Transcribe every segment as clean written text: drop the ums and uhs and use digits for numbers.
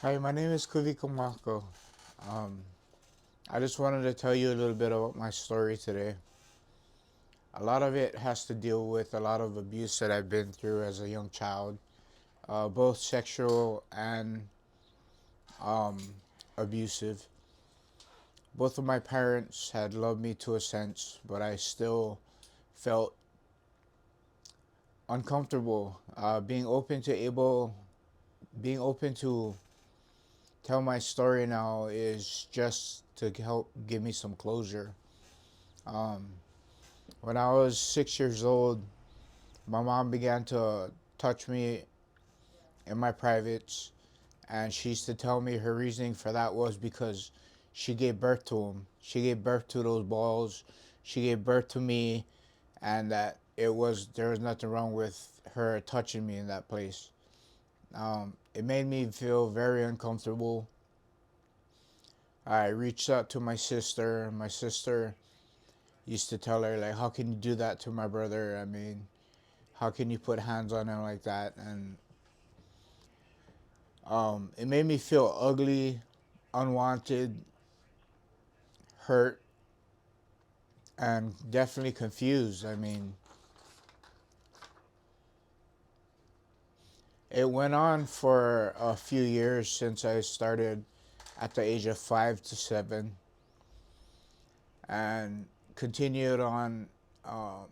Hi, my name is Kuviko Marco. Um, I just wanted to tell you a little bit about my story today. A lot of it has to deal with a lot of abuse that I've been through as a young child, both sexual and um, abusive. Both of my parents had loved me to a sense, but I still felt uncomfortable being open to tell my story now is just to help give me some closure. Um, When I was 6 years old, my mom began to touch me in my privates, and she used to tell me her reasoning for that was because she gave birth to him. She gave birth to those balls. She gave birth to me, and that there was nothing wrong with her touching me in that place. It made me feel very uncomfortable. I reached out to my sister. My sister used to tell her like, "How can you do that to my brother? I mean, how can you put hands on him like that?" And it made me feel ugly, unwanted, hurt, and definitely confused. I mean, it went on for a few years since I started at the age of 5 to 7 and continued on um,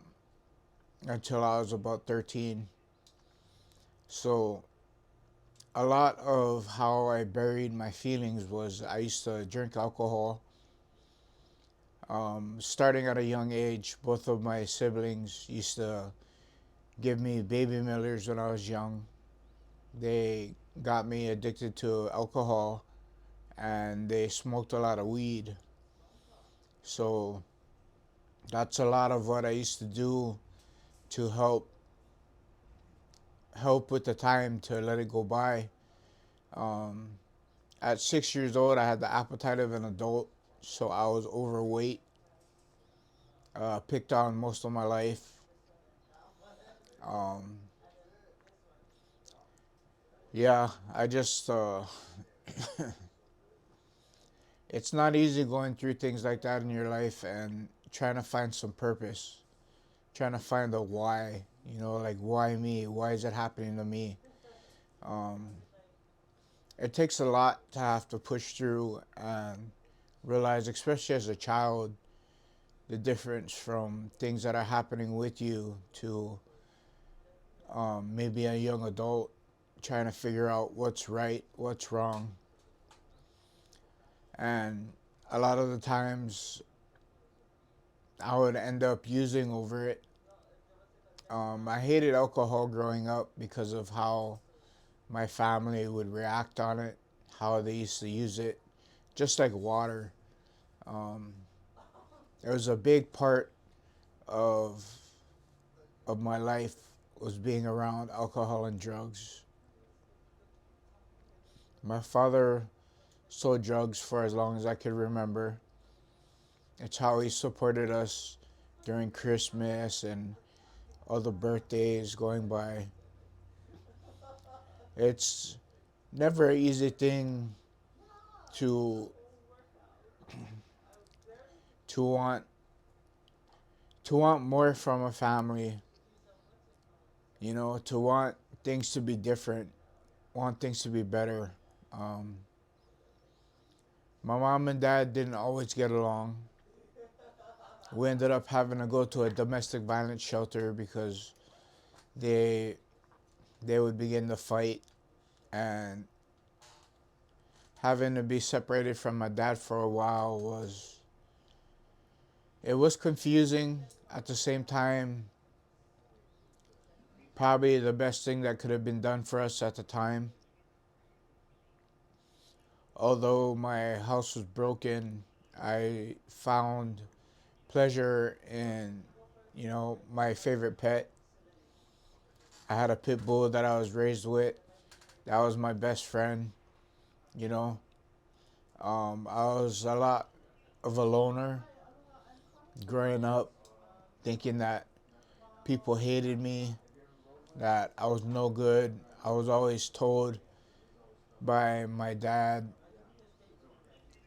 until I was about 13. So, a lot of how I buried my feelings was I used to drink alcohol. Starting at a young age, both of my siblings used to give me baby millers when I was young. They got me addicted to alcohol and they smoked a lot of weed. So that's a lot of what I used to do to help with the time to let it go by. Um, at 6 years old, I had the appetite of an adult, so I was overweight, picked on most of my life. Um, yeah, I just it's not easy going through things like that in your life and trying to find some purpose, trying to find the why, like why me? Why is it happening to me? Um, it takes a lot to have to push through and realize, especially as a child, the difference from things that are happening with you to maybe a young adult trying to figure out what's right, what's wrong. And a lot of the times I would end up using over it. I hated alcohol growing up because of how my family would react on it, how they used to use it, just like water. Um, it was a big part of my life was being around alcohol and drugs. My father sold drugs for as long as I could remember. It's how he supported us during Christmas and other birthdays going by. It's never an easy thing to to want more from a family, to want things to be different, want things to be better. Um, my mom and dad didn't always get along. We ended up having to go to a domestic violence shelter because they they would begin to fight, and having to be separated from my dad for a while was confusing. At the same time, probably the best thing that could have been done for us at the time. Although my house was broken, I found pleasure in, my favorite pet. I had a pit bull that I was raised with. That was my best friend, you know. I was a lot of a loner growing up, thinking that people hated me, that I was no good. I was always told by my dad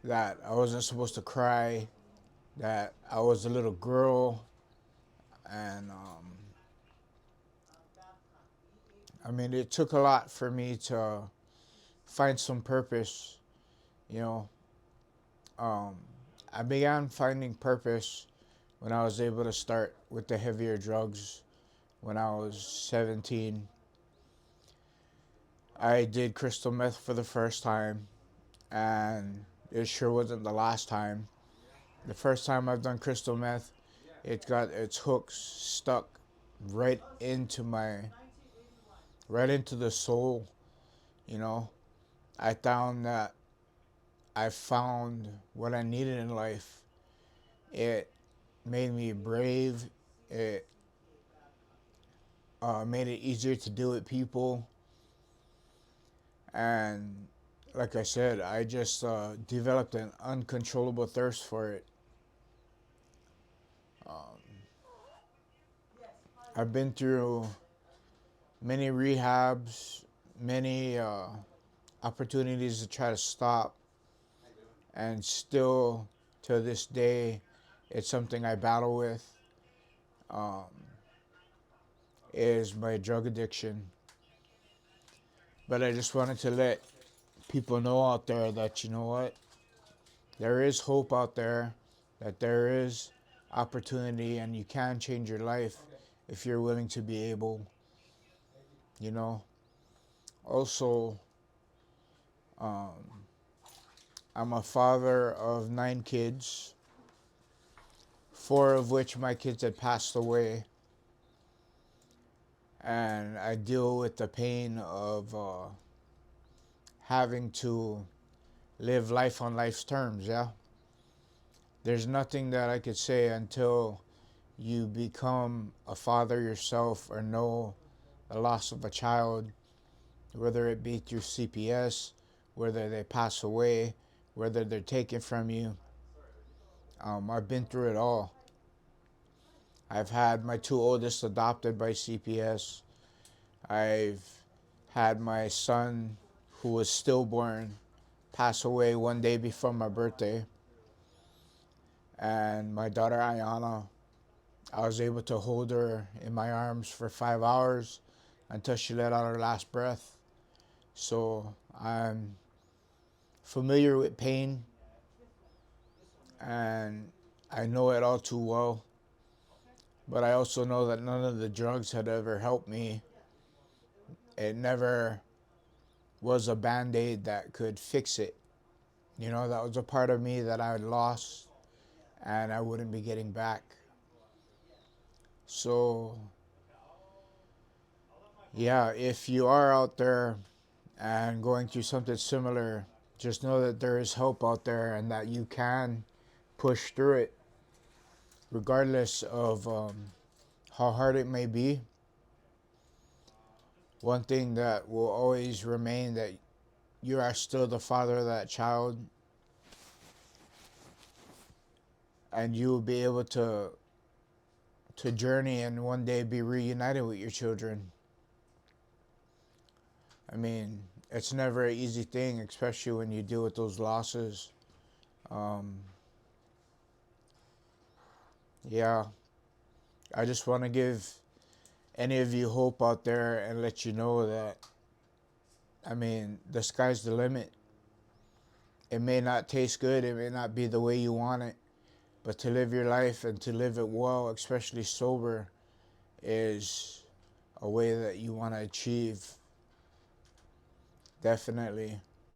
that I wasn't supposed to cry, that I was a little girl, and I mean, it took a lot for me to find some purpose. You know, um, I began finding purpose when I was able to start with the heavier drugs when I was 17. I did crystal meth for the first time, and it sure wasn't the last time. The first time I've done crystal meth, it got its hooks stuck right into right into the soul. You know, I found that I found what I needed in life. It made me brave. It made it easier to deal with people. And like I said, I just developed an uncontrollable thirst for it. I've been through many rehabs, many opportunities to try to stop, and still to this day, it's something I battle with. Um, is my drug addiction. But I just wanted to let people know out there that, you know what, there is hope out there, that there is opportunity, and you can change your life if you're willing to be able, you know. Also, um, I'm a father of 9 kids, 4 of which my kids had passed away, and I deal with the pain of having to live life on life's terms, yeah? There's nothing that I could say until you become a father yourself or know the loss of a child, whether it be through CPS, whether they pass away, whether they're taken from you. I've been through it all. I've had my 2 oldest adopted by CPS. I've had my son, who was stillborn, pass away one day before my birthday. And my daughter Ayana, I was able to hold her in my arms for 5 hours until she let out her last breath. So I'm familiar with pain, and I know it all too well. But I also know that none of the drugs had ever helped me. It never was a band-aid that could fix it. You know, that was a part of me that I had lost and I wouldn't be getting back. So, yeah, if you are out there and going through something similar, just know that there is help out there and that you can push through it, regardless of how hard it may be. One thing that will always remain, that you are still the father of that child, and you will be able to journey and one day be reunited with your children. I mean, it's never an easy thing, especially when you deal with those losses. Um, yeah, I just want to give any of you hope out there and let you know that, I mean, the sky's the limit. It may not taste good, it may not be the way you want it, but to live your life and to live it well, especially sober, is a way that you want to achieve. Definitely.